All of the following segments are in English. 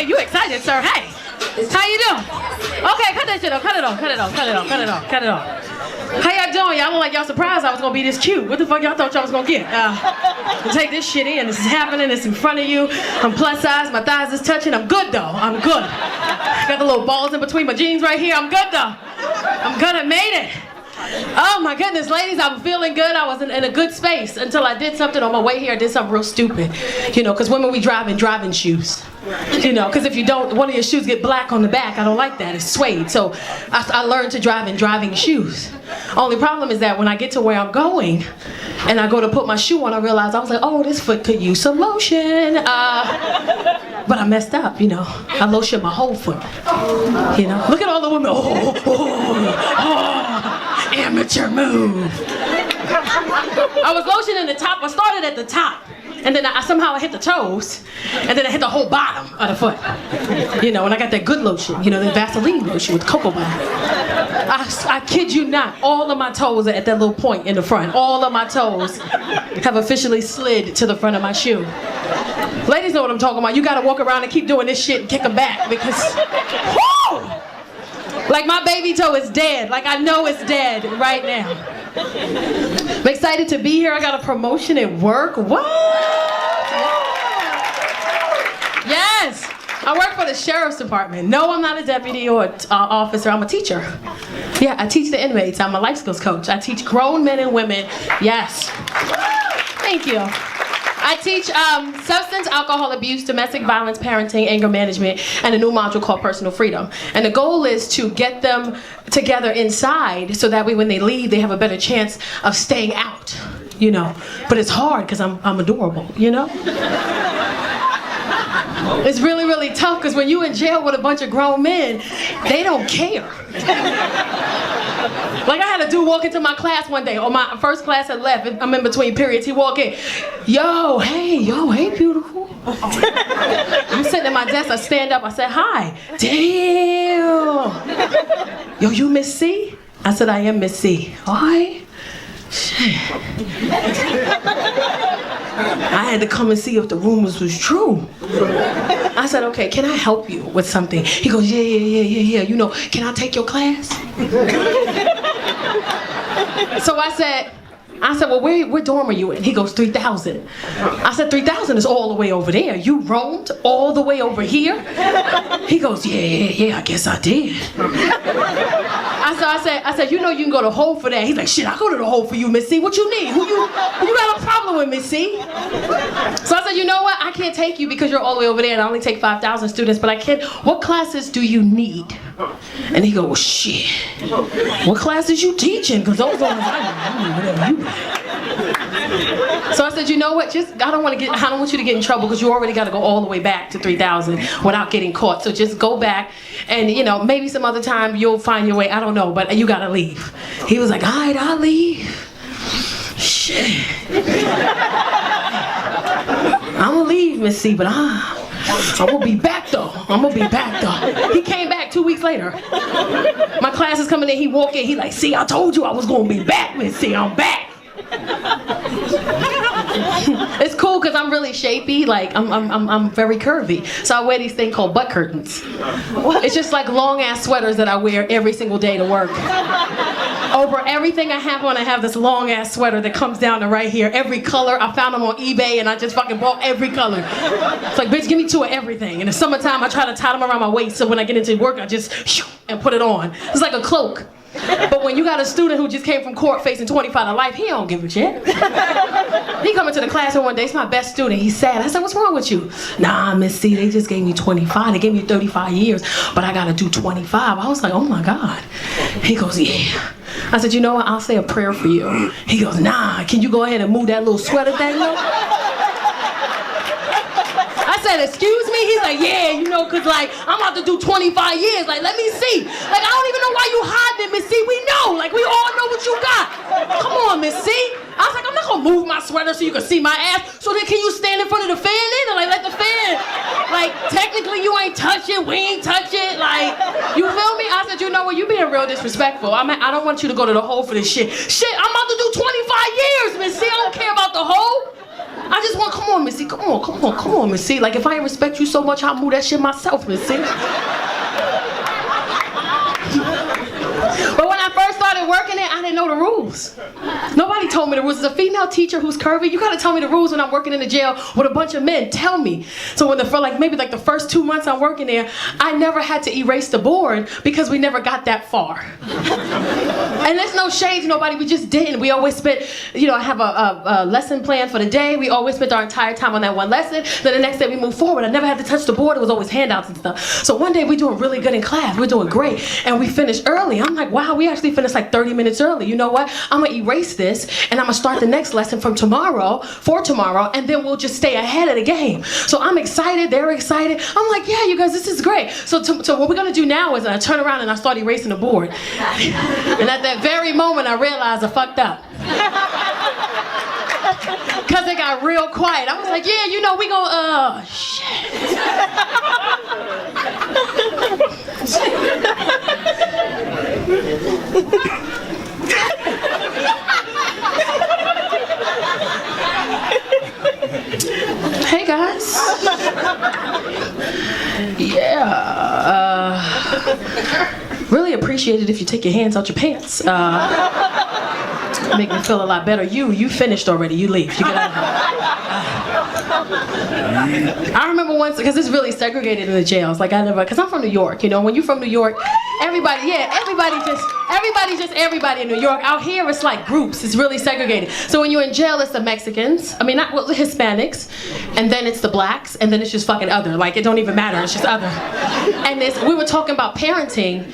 Okay, you excited, sir? Hey, how you doing? Okay, cut that shit off. Cut it off. Cut it off. Cut it off. Cut it off. Cut it off. How y'all doing? Y'all look like y'all surprised I was gonna be this cute. What the fuck y'all thought y'all was gonna get? Take this shit in. This is happening. It's in front of you. I'm plus size. My thighs is touching. I'm good though. I'm good. Got the little balls in between my jeans right here. I'm good though. I'm good. I made it. Oh my goodness, ladies, I'm feeling good. I was in a good space until I did something on my way here. I did something real stupid. You know, because women, we drive in driving shoes. You know, because if you don't, one of your shoes get black on the back. I don't like that. It's suede. So I learned to drive in driving shoes. Only problem is that when I get to where I'm going and I go to put my shoe on, I realize I was like, oh, this foot could use some lotion. But I messed up, you know. I lotioned my whole foot. You know, look at all the women. Amateur move. I was lotioning the top. I started at the top. And then somehow I hit the toes. And then I hit the whole bottom of the foot. You know, and I got that good lotion. You know, the Vaseline lotion with cocoa butter. I kid you not. All of my toes are at that little point in the front. All of my toes have officially slid to the front of my shoe. Ladies know what I'm talking about. You gotta walk around and keep doing this shit and kick them back because, whoo! Like my baby toe is dead. Like I know it's dead right now. I'm excited to be here. I got a promotion at work. What? Yes. I work for the sheriff's department. No, I'm not a deputy or officer. I'm a teacher. Yeah, I teach the inmates. I'm a life skills coach. I teach grown men and women. Yes. Thank you. I teach substance, alcohol abuse, domestic violence, parenting, anger management, and a new module called personal freedom. And the goal is to get them together inside so that way when they leave, they have a better chance of staying out, you know. But it's hard because I'm adorable, you know. It's really, really tough because when you're in jail with a bunch of grown men, they don't care. Like I had a dude walk into my class one day, or my first class had left, I'm in between periods, he walked in, yo, hey, beautiful. I'm sitting at my desk, I stand up, I said, hi. Damn. Yo, you Miss C? I said, I am Miss C. All right. Shit. I had to come and see if the rumors was true. I said, okay, can I help you with something? He goes, yeah. You know, can I take your class? So I said, well, where dorm are you in? He goes, 3000. I said, 3000 is all the way over there. You roamed all the way over here? He goes, yeah, I guess I did. I said, you know you can go to Hole for that. He's like, shit, I'll go to the Hole for you, Miss C. What you need? Who you got a problem with, Miss C? So I said, you know what? I can't take you because you're all the way over there and I only take 5,000 students, but I can. What classes do you need? And he goes, well, shit. What classes you teaching? Because those ones I need. So I said, you know what? I don't want you to get in trouble because you already got to go all the way back to 3,000 without getting caught. So just go back and, you know, maybe some other time you'll find your way. I don't know, but you got to leave. He was like, all right, I'll leave. Shit. I'm going to leave, Miss C, but I'm going to be back though. He came back 2 weeks later. My class is coming in, he walked in, he like, see, I told you I was going to be back, Miss C, I'm back. It's cool because I'm really shapy, like I'm very curvy. So I wear these things called butt curtains. It's just like long ass sweaters that I wear every single day to work. Over everything I have on, I have this long ass sweater that comes down to right here. Every color, I found them on eBay and I just fucking bought every color. It's like, bitch, give me two of everything. In the summertime, I try to tie them around my waist so when I get into work, I just and put it on. It's like a cloak. But when you got a student who just came from court facing 25 to life, he don't give a shit. He come into the classroom one day, it's my best student, he's sad. I said, what's wrong with you? Nah, Miss C, they just gave me 25, they gave me 35 years, but I gotta do 25. I was like, oh my God. He goes, yeah. I said, you know what, I'll say a prayer for you. He goes, nah, can you go ahead and move that little sweater thing up? I said, excuse me? He's like, yeah, you know, cause like, I'm about to do 25 years. Like, let me see. Like, I don't even know why you hiding it, Miss C. We know. Like, we all know what you got. Come on, Miss C. I was like, I'm not gonna move my sweater so you can see my ass. So then can you stand in front of the fan then? And like, let the fan, like, technically you ain't touch it, we ain't touch it. Like, you feel me? I said, you know what, you being real disrespectful. I don't want you to go to the Hole for this shit. Shit, I'm about to do 25 years, Miss C. I don't care about the Hole. I just want, come on, Missy, come on, Missy. Like, if I ain't respect you so much, I'll move that shit myself, Missy. But when I first started working it, I didn't know the rules. Nobody told me the rules. As a female teacher who's curvy, you gotta tell me the rules when I'm working in the jail with a bunch of men. Tell me. So when maybe the first 2 months I'm working there, I never had to erase the board because we never got that far. And there's no shade to nobody, we just didn't. We always spent, I have a lesson plan for the day. We always spent our entire time on that one lesson. Then the next day we moved forward. I never had to touch the board. It was always handouts and stuff. So one day we're doing really good in class. We're doing great. And we finished early. I'm like, wow, we actually finished like 30 minutes early. You know what? I'm gonna erase this and I'm gonna start the next lesson for tomorrow, and then we'll just stay ahead of the game. So I'm excited, they're excited. I'm like, yeah, you guys, this is great. So what we're gonna do now is I turn around and I start erasing the board. And at that very moment, I realized I fucked up. Cause it got real quiet. I was like, yeah, we gonna, shit. Hey guys. Yeah. Really appreciate it if you take your hands out your pants. Make me feel a lot better. You finished already. You leave. You get out of here. I remember once, because it's really segregated in the jails. Like because I'm from New York. When you're from New York, everybody in New York. Out here, it's like groups. It's really segregated. So when you're in jail, it's the Mexicans. The Hispanics, and then it's the blacks, and then it's just fucking other. Like it don't even matter. It's just other. And we were talking about parenting.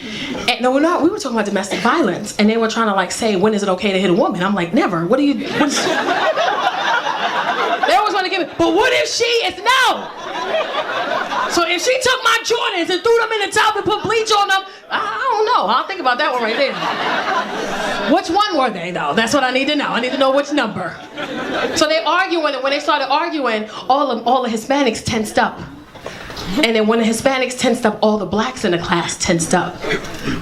And no, we're not. We were talking about domestic violence, and they were trying to say, when is it okay to hit a woman? I'm like, never. They always want to give me, but what if it's no? So if she took my Jordans and threw them in the tub and put bleach on them, I don't know. I'll think about that one right there. Which one were they though? That's what I need to know. I need to know which number. So they arguing, and when they started arguing, all the Hispanics tensed up. And then when the Hispanics tensed up, all the blacks in the class tensed up.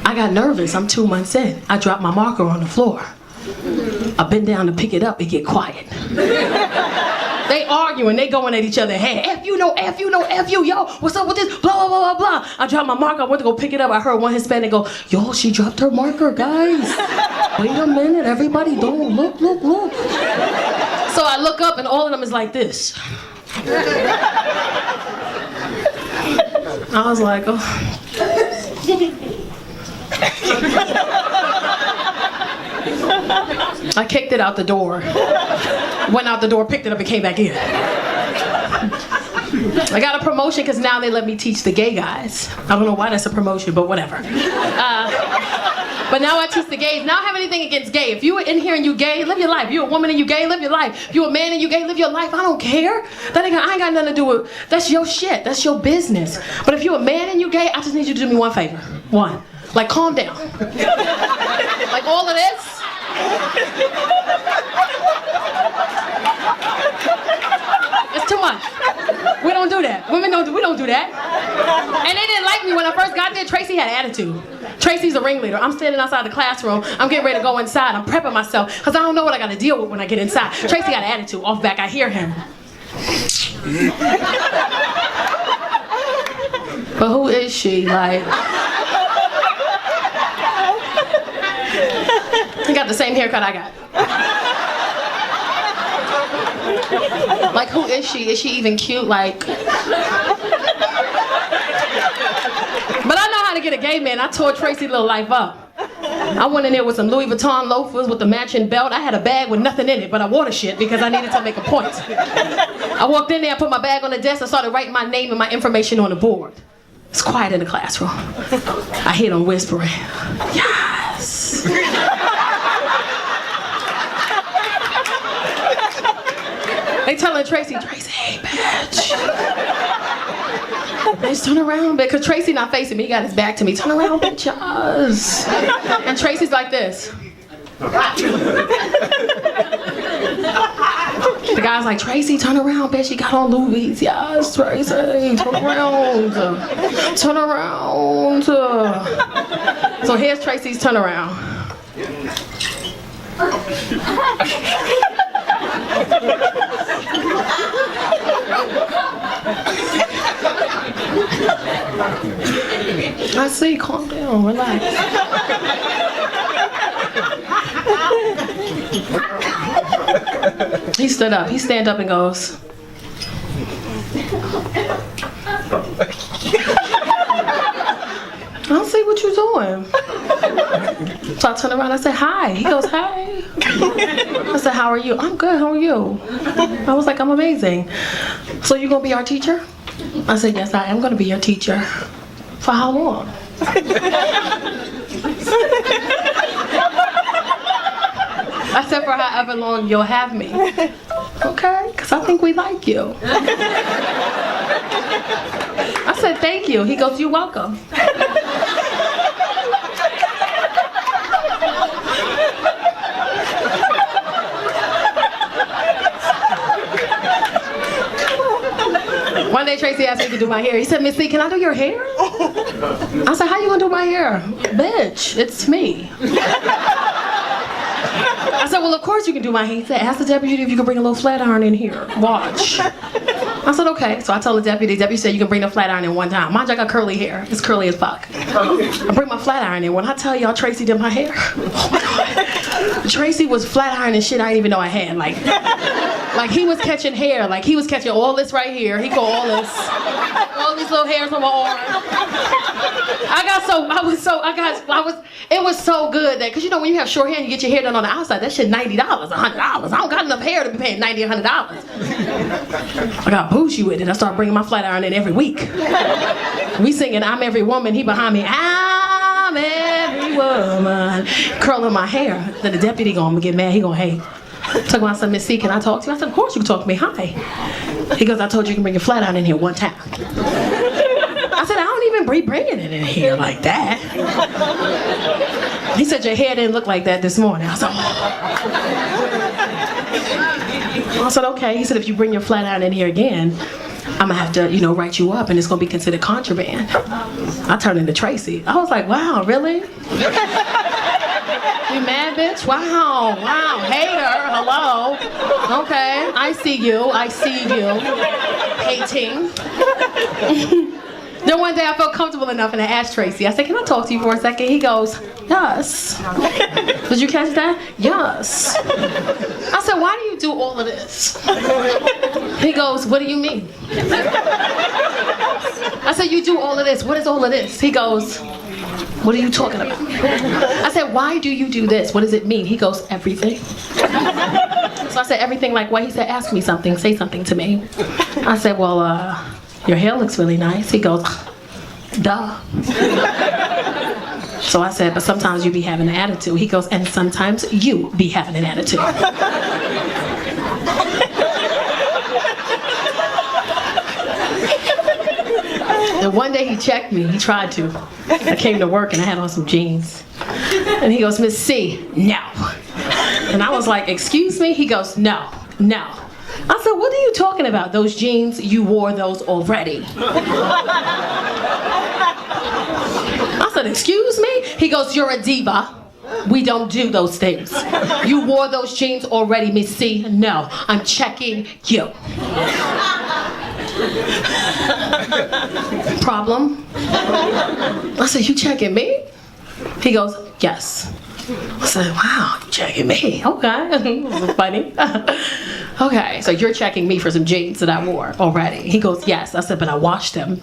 I got nervous. I'm 2 months in. I dropped my marker on the floor. I bend down to pick it up and get quiet. They arguing, they going at each other. Hey, F you, yo, what's up with this? Blah, blah, blah, blah, blah. I dropped my marker, I went to go pick it up. I heard one Hispanic go, yo, she dropped her marker, guys. Wait a minute, everybody don't look. So I look up and all of them is like this. I was like, oh. I kicked it out the door. Went out the door, picked it up, and came back in. I got a promotion because now they let me teach the gay guys. I don't know why that's a promotion, but whatever. But now I teach the gays. Now I have anything against gay. If you in here and you gay, live your life. If you a woman and you gay, live your life. If you a man and you gay, live your life. I don't care. I ain't got nothing to do with, that's your shit. That's your business. But if you a man and you gay, I just need you to do me one favor. One. Like, calm down. Like all of this. It's too much. We don't do that. We don't do that. And they didn't like me when I first got there. Tracy had attitude. Tracy's a ringleader. I'm standing outside the classroom. I'm getting ready to go inside. I'm prepping myself because I don't know what I got to deal with when I get inside. Tracy got an attitude. Off back, I hear him. But who is she? Like, he got the same haircut I got. Like, who is she? Is she even cute? Like, but I know how to get a gay man. I tore Tracy's little life up. I went in there with some Louis Vuitton loafers with the matching belt. I had a bag with nothing in it, but I wore the shit because I needed to make a point. I walked in there, I put my bag on the desk, I started writing my name and my information on the board. It's quiet in the classroom. I hear them whispering, yes. They telling Tracy, hey, bitch. Bitch, turn around, bitch. Because Tracy not facing me, he got his back to me. Turn around, bitch, yes. And Tracy's like this. The guy's like, Tracy, turn around, bitch. She got on Louis. Yes, Tracy, turn around. Turn around. So here's Tracy's turnaround. I see, calm down, relax. He stood up, he stand up and goes, I don't see what you're doing. So I turned around, I said, hi. He goes, hi. I said, how are you? I'm good, how are you? I was like, I'm amazing. So you gonna be our teacher? I said, yes, I am gonna be your teacher. For how long? I said, for however long you'll have me. Okay, because I think we like you. I said, thank you. He goes, you're welcome. One day Tracy asked me to do my hair. He said, Miss C, can I do your hair? I said, how you gonna do my hair? Bitch, it's me. I said, well, of course you can do my hair. He said, ask the deputy if you can bring a little flat iron in here. Watch. I said, okay. So I told the deputy said you can bring the flat iron in one time. Mind you, I got curly hair. It's curly as fuck. I bring my flat iron in. When I tell y'all Tracy did my hair, oh my God. Tracy was flat ironing shit I didn't even know I had. Like he was catching hair. Like he was catching all this right here. He got all these little hairs on my arm. It was so good that, cause you know when you have short hair and you get your hair done on the outside, that shit $90, $100. I don't got enough hair to be paying $90, $100. I got bougie with it. I started bringing my flat iron in every week. We singing I'm Every Woman, he behind me, I'm every woman. Curling my hair. Then the deputy gonna get mad, he gonna hate. Talking about some, Miss C, can I talk to you? I said, of course you can talk to me, hi. He goes, I told you you can bring your flat iron in here one time. I said, I don't even be bringing it in here like that. He said, your hair didn't look like that this morning. I said, oh. I said, okay. He said, if you bring your flat iron in here again, I'm gonna have to, write you up and it's gonna be considered contraband. I turned into Tracy. I was like, wow, really? You mad, bitch? Wow, hater, hello. Okay, I see you, hating. Then one day I felt comfortable enough and I asked Tracy, I said, can I talk to you for a second? He goes, yes. Did you catch that? Yes. I said, why do you do all of this? He goes, what do you mean? I said, you do all of this. What is all of this? He goes, what are you talking about? I said, why do you do this? What does it mean? He goes, everything. So I said, everything like what? He said, ask me something, say something to me. I said, well, your hair looks really nice. He goes, duh. So I said, but sometimes you be having an attitude. He goes, and sometimes you be having an attitude. And one day he checked me, he tried to. I came to work and I had on some jeans. And he goes, Miss C, no. And I was like, excuse me? He goes, no. I said, what are you talking about? Those jeans, you wore those already. I said, excuse me? He goes, you're a diva. We don't do those things. You wore those jeans already, Miss C. No, I'm checking you. Problem? I said, you checking me? He goes, yes. I said, wow, you checking me? Okay, funny. Okay, so you're checking me for some jeans that I wore already. He goes, yes. I said, but I washed them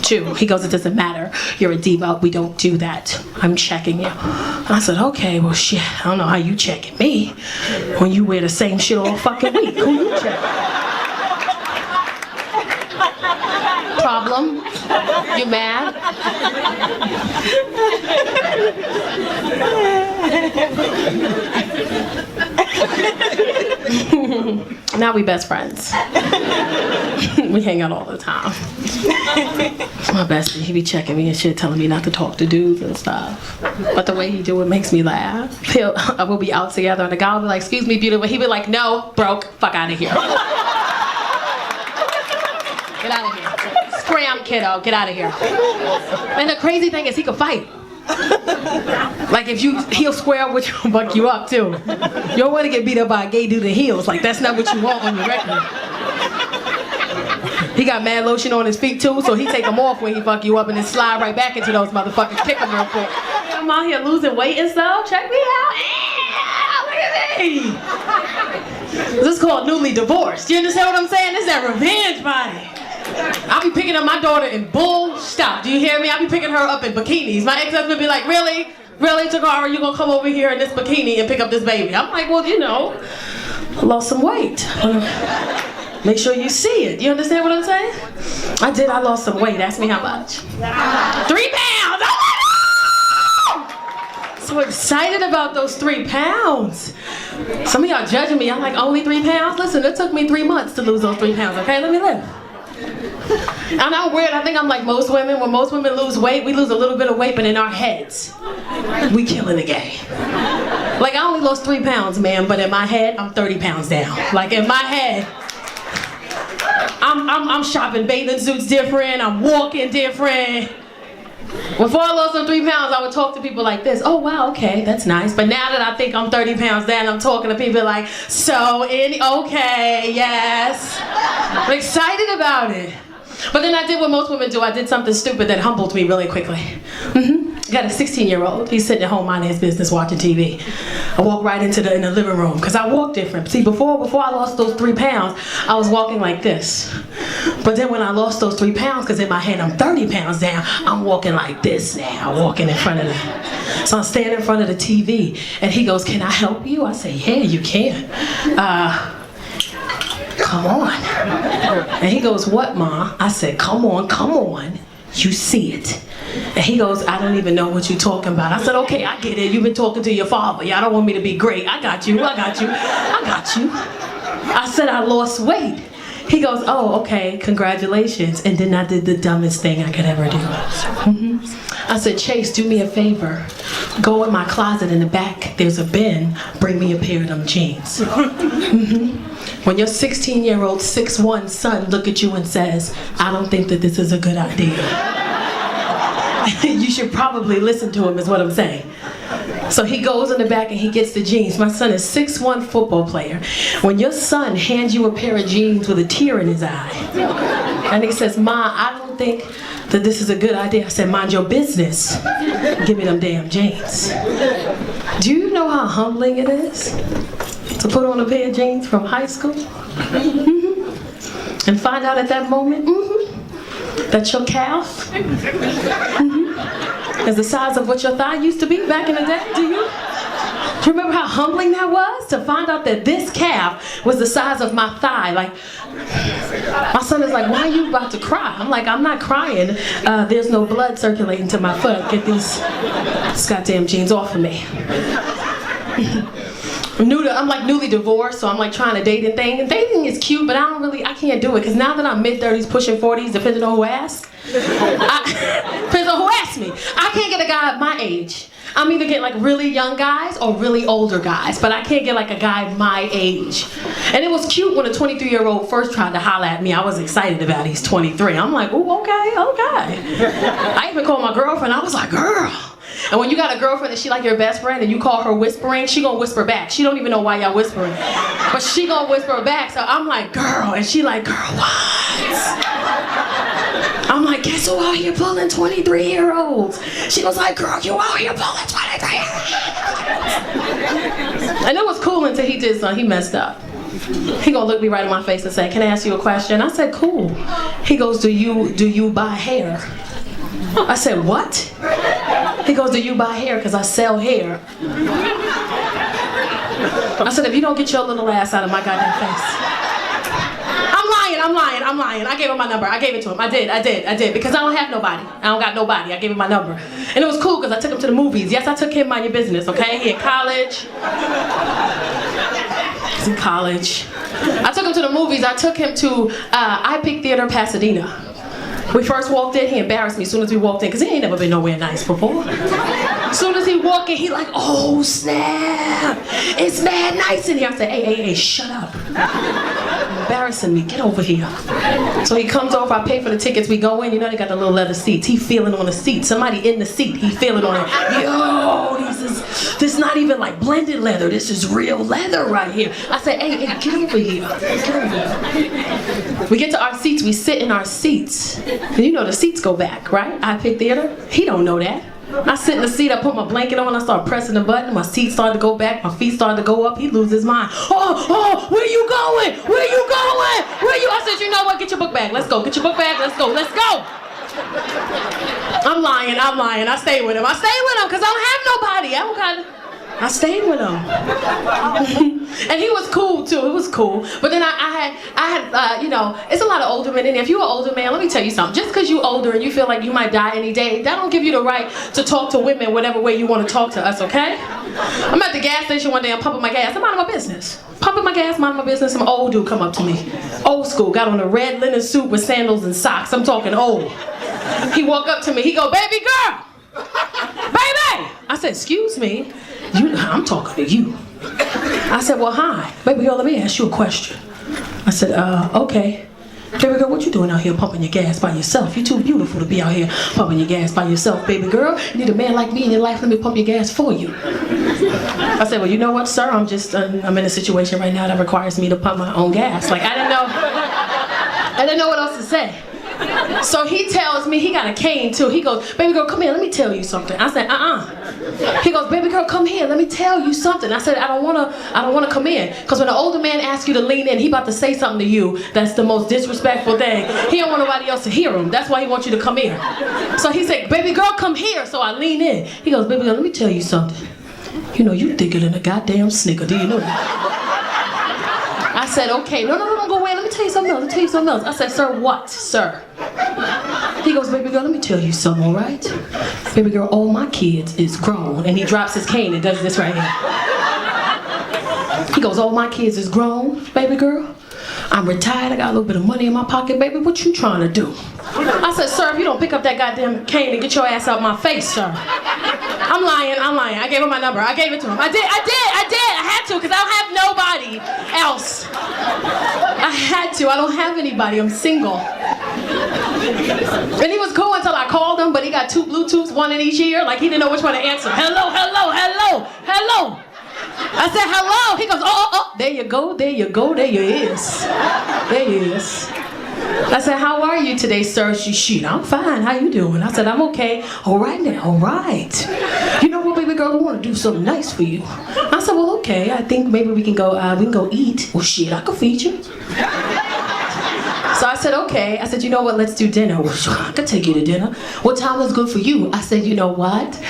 too. He goes, it doesn't matter. You're a diva. We don't do that. I'm checking you. I said, okay, well, shit. I don't know how you checking me when you wear the same shit all fucking week. Who you checking? Problem? You mad? Now we best friends. We hang out all the time. My bestie, he be checking me and shit, telling me not to talk to dudes and stuff. But the way he do it makes me laugh. We'll be out together and the guy will be like, excuse me, beautiful. He'll be like, no, broke, fuck out of here. Get out of here. Scram, kiddo, get out of here. And the crazy thing is he could fight. Like if you heel square, which will buck you up too. You don't want to get beat up by a gay dude in heels. Like that's not what you want on your record. He got mad lotion on his feet too, so he take them off when he fuck you up and then slide right back into those motherfuckers. Kick them real quick. I'm out here losing weight and stuff. Check me out. Look at me. This is called newly divorced. You understand what I'm saying? This is that revenge body. I'll be picking up my daughter in bull stop. Do you hear me? I'll be picking her up in bikinis. My ex-husband be like, really? Really, Tacarra, you gonna come over here in this bikini and pick up this baby? I'm like, well, you know, I lost some weight. Make sure you see it. You understand what I'm saying? I did. I lost some weight. Ask me how much. 3 pounds. Oh my God! So excited about those 3 pounds. Some of y'all judging me. I'm like, only 3 pounds? Listen, it took me 3 months to lose those 3 pounds. Okay, let me live. I'm not weird. I think I'm like most women. When most women lose weight, we lose a little bit of weight, but in our heads, we killing the game. Like I only lost 3 pounds, man, but in my head, I'm 30 pounds down. Like in my head, I'm shopping bathing suits different. I'm walking different. Before I lost them 3 pounds, I would talk to people like this. Oh wow, okay, that's nice. But now that I think I'm 30 pounds down, I'm talking to people like, okay, yes. I'm excited about it. But then I did what most women do. I did something stupid that humbled me really quickly. Got a 16-year-old. He's sitting at home minding his business, watching TV. I walked right into the living room because I walk different. See, before I lost those 3 pounds, I was walking like this. But then when I lost those 3 pounds, because in my head I'm 30 pounds down, I'm walking like this now, walking in front of the. So I'm standing in front of the TV, and he goes, "Can I help you?" I say, "Yeah, you can." Come on. And he goes, "What, Ma?" I said, come on, you see it. And he goes, "I don't even know what you're talking about." I said, "Okay, I get it. You've been talking to your father. Y'all don't want me to be great. I got you. I said, "I lost weight." He goes, "Oh, okay, congratulations." And then I did the dumbest thing I could ever do. I said, "Chase, do me a favor. Go in my closet in the back. There's a bin. Bring me a pair of them jeans." When your 16-year-old 6'1" son look at you and says, "I don't think that this is a good idea," you should probably listen to him is what I'm saying. So he goes in the back and he gets the jeans. My son is 6'1" football player. When your son hands you a pair of jeans with a tear in his eye, and he says, "Ma, I don't think that this is a good idea." I said, "Mind your business. Give me them damn jeans." Do you know how humbling it is to put on a pair of jeans from high school? And find out at that moment that your calf is the size of what your thigh used to be back in the day? Do you remember how humbling that was? To find out that this calf was the size of my thigh. Like, my son is like, "Why are you about to cry?" I'm like, "I'm not crying. There's no blood circulating to my foot. Get these goddamn jeans off of me." I'm like newly divorced, so I'm like trying to date and thing. And dating is cute, but I can't do it. Because now that I'm mid-30s, pushing 40s, depending on who asks. Depends on who asks me. I can't get a guy at my age. I'm either getting like really young guys or really older guys, but I can't get like a guy my age. And it was cute when a 23-year-old first tried to holler at me. I was excited about he's 23. I'm like, "Ooh, okay. I even called my girlfriend. I was like, "Girl." And when you got a girlfriend and she like your best friend and you call her whispering, she gonna whisper back. She don't even know why y'all whispering, but she gonna whisper back. So I'm like, "Girl," and she like, "Girl, what?" I'm like, "Guess who out here pulling 23-year-olds? She was like, "Girl, you out here pulling 23-year-olds. And it was cool until he did something. He messed up. He gonna look me right in my face and say, "Can I ask you a question?" I said, "Cool." He goes, do you buy hair?" I said, "What?" He goes, "Do you buy hair? Because I sell hair." I said, "If you don't get your little ass out of my goddamn face." I'm lying. I gave him my number. I gave it to him. I did. Because I don't have nobody. I don't got nobody. I gave him my number. And it was cool because I took him to the movies. Yes, I took him, mind your business, okay? He in college. He's in college. I took him to the movies. I took him to IPIC Theater, Pasadena. We first walked in, he embarrassed me as soon as we walked in, because he ain't never been nowhere nice before. As soon as he walked in, he like, "Oh snap, it's mad nice in here." I said, hey, shut up. Embarrassing me. Get over here. So he comes over. I pay for the tickets. We go in. You know they got the little leather seats. He feeling on the seat. Somebody in the seat. He feeling on it. Yo, this is not even like blended leather. This is real leather right here. I said, hey, get over here. Get over here. We get to our seats. We sit in our seats. And you know the seats go back, right? I Pick Theater. He don't know that. I sit in the seat, I put my blanket on, I start pressing the button, my seat started to go back, my feet started to go up, he loses his mind. Oh, where you going? Where you going? I said, you know what, get your book bag, let's go, get your book bag, let's go. I'm lying, I stayed with him because I don't have nobody, I stayed with him. And he was cool too, it was cool. But then I had you know, it's a lot of older men in there. If you're an older man, let me tell you something. Just because you're older and you feel like you might die any day, that don't give you the right to talk to women whatever way you want to talk to us, okay? I'm at the gas station one day, I'm pumping my gas, I'm minding my business. Pumping my gas, minding my business, some old dude come up to me. Old school, got on a red linen suit with sandals and socks. I'm talking old. He walked up to me, he go, baby girl! Baby! I said, excuse me? I'm talking to you. I said, well, hi. Baby girl, let me ask you a question. I said, okay. Baby girl, what you doing out here pumping your gas by yourself? You're too beautiful to be out here pumping your gas by yourself, baby girl. You need a man like me in your life, let me pump your gas for you. I said, well, you know what, sir? I'm in a situation right now that requires me to pump my own gas. Like, I didn't know what else to say. So he tells me, he got a cane too. He goes, baby girl, come here, let me tell you something. I said, He goes, baby girl, come here, let me tell you something. I said, I don't wanna come in. Because when an older man asks you to lean in, he about to say something to you that's the most disrespectful thing. He don't want nobody else to hear him. That's why he wants you to come here. So he said, baby girl, come here. So I lean in. He goes, baby girl, let me tell you something. You know, you thicker than a goddamn snicker. Do you know that? I said, okay, no, go away. Let me tell you something else. I said, sir, what, sir? He goes, baby girl, let me tell you something, all right? Baby girl, all my kids is grown. And he drops his cane and does this right here. He goes, all my kids is grown, baby girl. I'm retired, I got a little bit of money in my pocket, baby. What you trying to do? I said, sir, if you don't pick up that goddamn cane and get your ass out my face, sir. I'm lying. I gave him my number. I gave it to him. I did. I had to, because I don't have nobody else. I had to. I don't have anybody. I'm single. And he was cool until I called him, but he got 2 Bluetooths, 1 in each ear. Like he didn't know which one to answer. Hello. I said, hello. He goes, oh, there you go. There you is. There you is. I said, how are you today, sir? Shit, I'm fine. How you doing? I said, I'm okay. All right now, all right. You know what, baby girl, I want to do something nice for you. I said, well, okay. I think maybe we can go eat. Well, shit, I can feed you. So I said, okay. I said, you know what, let's do dinner. Well, sure, I could take you to dinner. What time is good for you? I said, you know what?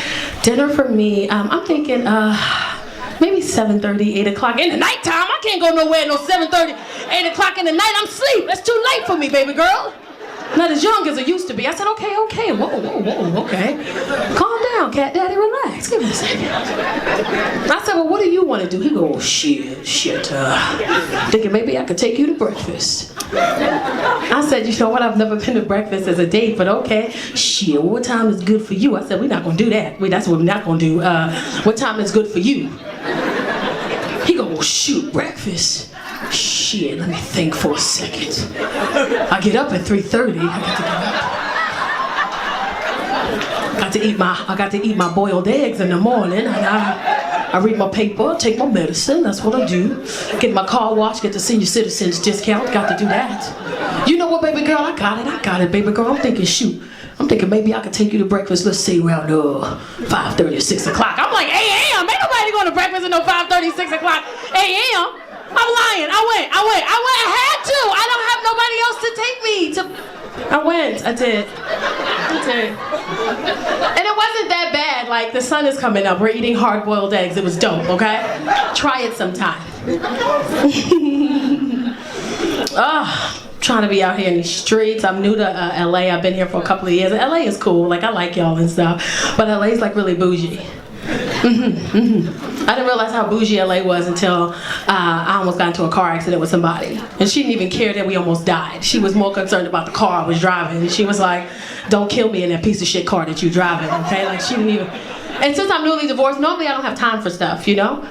Dinner for me, I'm thinking, maybe 7:30, 8 o'clock in the nighttime. I can't go nowhere no 7:30, 8 o'clock in the night. I'm asleep. That's too late for me, baby girl. Not as young as I used to be. I said, okay. Whoa, okay. Calm down, cat daddy, relax. Give me a second. I said, well, what do you want to do? He goes, shit. Thinking maybe I could take you to breakfast. I said, you know what? I've never been to breakfast as a date, but okay. Shit, what time is good for you? I said, we're not going to do that. That's what we're not going to do. What time is good for you? He goes, well, shoot, breakfast. Shit, let me think for a second. I get up at 3:30. I got to eat my boiled eggs in the morning, and I read my paper, take my medicine. That's what I do. Get my car washed, get the senior citizens discount. Got to do that. You know what, baby girl? I got it, baby girl. I'm thinking maybe I could take you to breakfast. Let's say around 5:30 or 6 o'clock. I'm like, 8 a.m. Ain't nobody going to breakfast at no 5:30, 6 o'clock, 8 a.m. I'm lying. I went. I had to. I don't have nobody else to take me to. I went. I did. And it wasn't that bad. Like, the sun is coming up. We're eating hard-boiled eggs. It was dope, okay? Try it sometime. Trying to be out here in these streets. I'm new to LA. I've been here for a couple of years. LA is cool. Like, I like y'all and stuff. But LA is like really bougie. I didn't realize how bougie LA was until I almost got into a car accident with somebody. And she didn't even care that we almost died. She was more concerned about the car I was driving. And she was like, don't kill me in that piece of shit car that you're driving, okay? Like, she didn't even... And since I'm newly divorced, normally I don't have time for stuff, you know?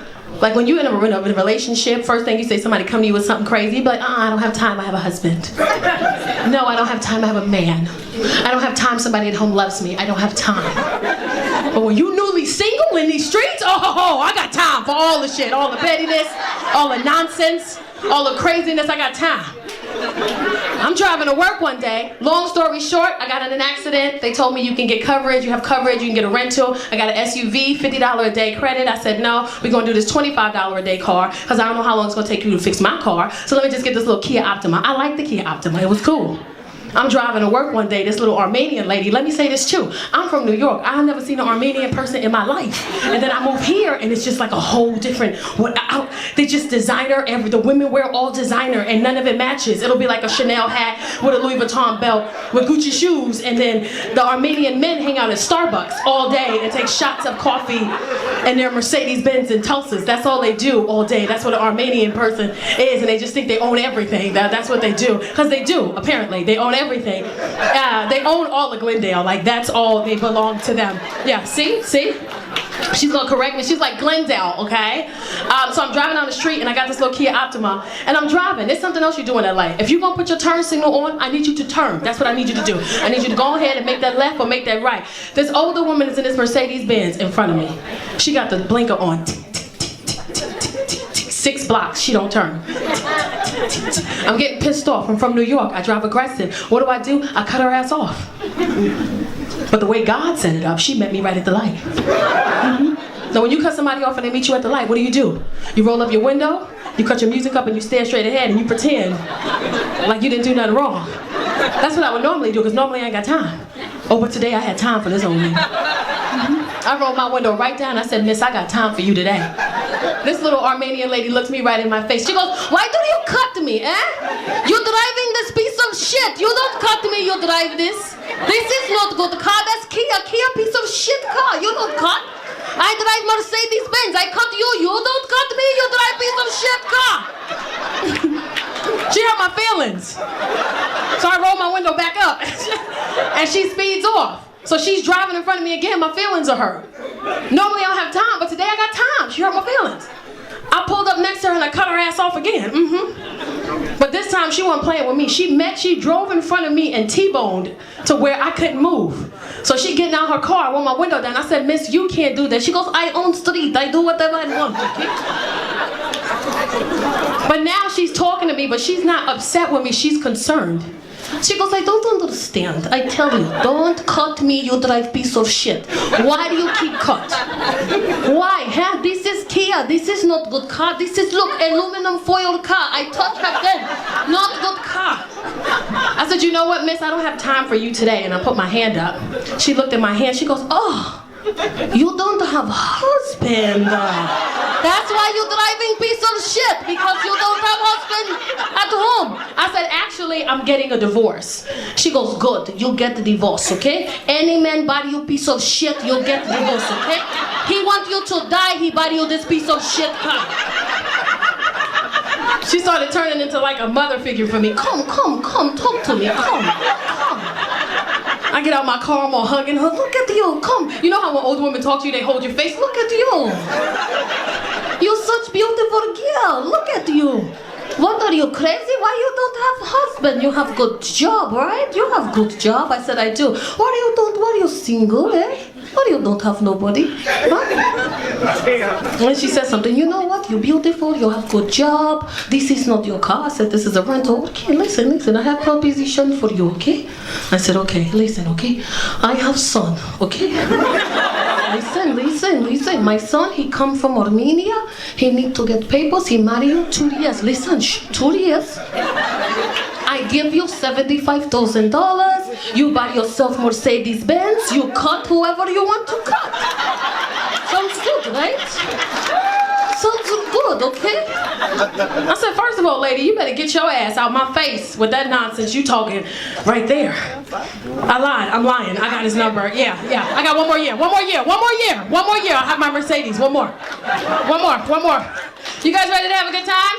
Like when you're in a relationship, first thing you say, somebody come to you with something crazy, you be like, I don't have time, I have a husband. No, I don't have time, I have a man. I don't have time, somebody at home loves me. I don't have time. But when you newly single in these streets, oh, I got time for all the shit, all the pettiness, all the nonsense, all the craziness, I got time. I'm driving to work one day. Long story short, I got in an accident. They told me you can get coverage, you have coverage, you can get a rental. I got an SUV, $50 a day credit. I said, no, we're gonna do this $25 a day car, because I don't know how long it's gonna take you to fix my car. So let me just get this little Kia Optima. I like the Kia Optima, it was cool. I'm driving to work one day, this little Armenian lady, let me say this too, I'm from New York, I've never seen an Armenian person in my life. And then I move here and it's just like a whole different, they just designer, the women wear all designer and none of it matches. It'll be like a Chanel hat with a Louis Vuitton belt with Gucci shoes, and then the Armenian men hang out at Starbucks all day and take shots of coffee and their Mercedes-Benz and Tulsas. That's all they do all day. That's what an Armenian person is, and they just think they own everything. That's what they do, because they do, apparently. They own everything. They own all of Glendale, like that's all, they belong to them. Yeah, see? She's gonna correct me, she's like, Glendale, okay? So I'm driving down the street and I got this little Kia Optima and I'm driving. There's something else you do in LA. If you're gonna put your turn signal on, I need you to turn. That's what I need you to do. I need you to go ahead and make that left or make that right. This older woman is in this Mercedes-Benz in front of me. She got the blinker on. 6 blocks, she don't turn. I'm getting pissed off. I'm from New York. I drive aggressive. What do? I cut her ass off. But the way God set it up, she met me right at the light. Now when you cut somebody off and they meet you at the light, what do? You roll up your window, you cut your music up and you stare straight ahead and you pretend like you didn't do nothing wrong. That's what I would normally do, because normally I ain't got time. Oh, but today I had time for this old lady. I rolled my window right down. I said, miss, I got time for you today. This little Armenian lady looked me right in my face. She goes, why do you cut me, You're driving this piece of shit. You don't cut me, you drive this. This is not good car, that's Kia piece of shit car. You don't cut. I drive Mercedes-Benz, I cut you. You don't cut me, you drive piece of shit car. She hurt my feelings. So I roll my window back up and she speeds off. So she's driving in front of me again, my feelings are hurt. Normally I don't have time, but today I got time. She hurt my feelings. I pulled up next to her and I cut her ass off again. But this time she wasn't playing with me. She drove in front of me and T-boned to where I couldn't move. So she getting out her car, I rolled my window down. I said, miss, you can't do that. She goes, I own street, I do whatever I want. But now she's talking to me, but she's not upset with me, she's concerned. She goes, I don't understand. I tell you, don't cut me, you drive piece of shit. Why do you keep cut? Why? This is Kia. This is not good car. This is, look, aluminum foil car. I touch her again. Not good car. I said, you know what, miss? I don't have time for you today. And I put my hand up. She looked at my hand. She goes, oh, you don't have husband. That's why you're driving piece of shit, because you don't have husband at home. I said, actually, I'm getting a divorce. She goes, good, you'll get the divorce, okay? Any man buy you piece of shit, you'll get the divorce, okay? He want you to die, he buy you this piece of shit car. She started turning into like a mother figure for me. Come, talk to me, come. I get out my car, I'm all hugging her. Look at you, come. You know how when old women talk to you, they hold your face? Look at you. You're such beautiful girl. Look at you. What, are you crazy? Why you don't have husband? You have good job, right? You have good job. I said, I do. Why are you single, Why you don't have nobody? Huh? And she said something, you know what? You're beautiful, you have good job. This is not your car. I said, this is a rental. Okay, listen, I have proposition for you, okay? I said, okay, listen, okay? I have son, okay? Listen. My son, he come from Armenia. He need to get papers. He marry you 2 years. Listen, 2 years. I give you $75,000. You buy yourself Mercedes-Benz. You cut whoever you want to cut. Sounds good, right? Sounds good, okay? I said, first of all, lady, you better get your ass out my face with that nonsense you talking right there. I lied, I'm lying. I got his number. Yeah. I got one more year. I'll have my Mercedes. One more. You guys ready to have a good time?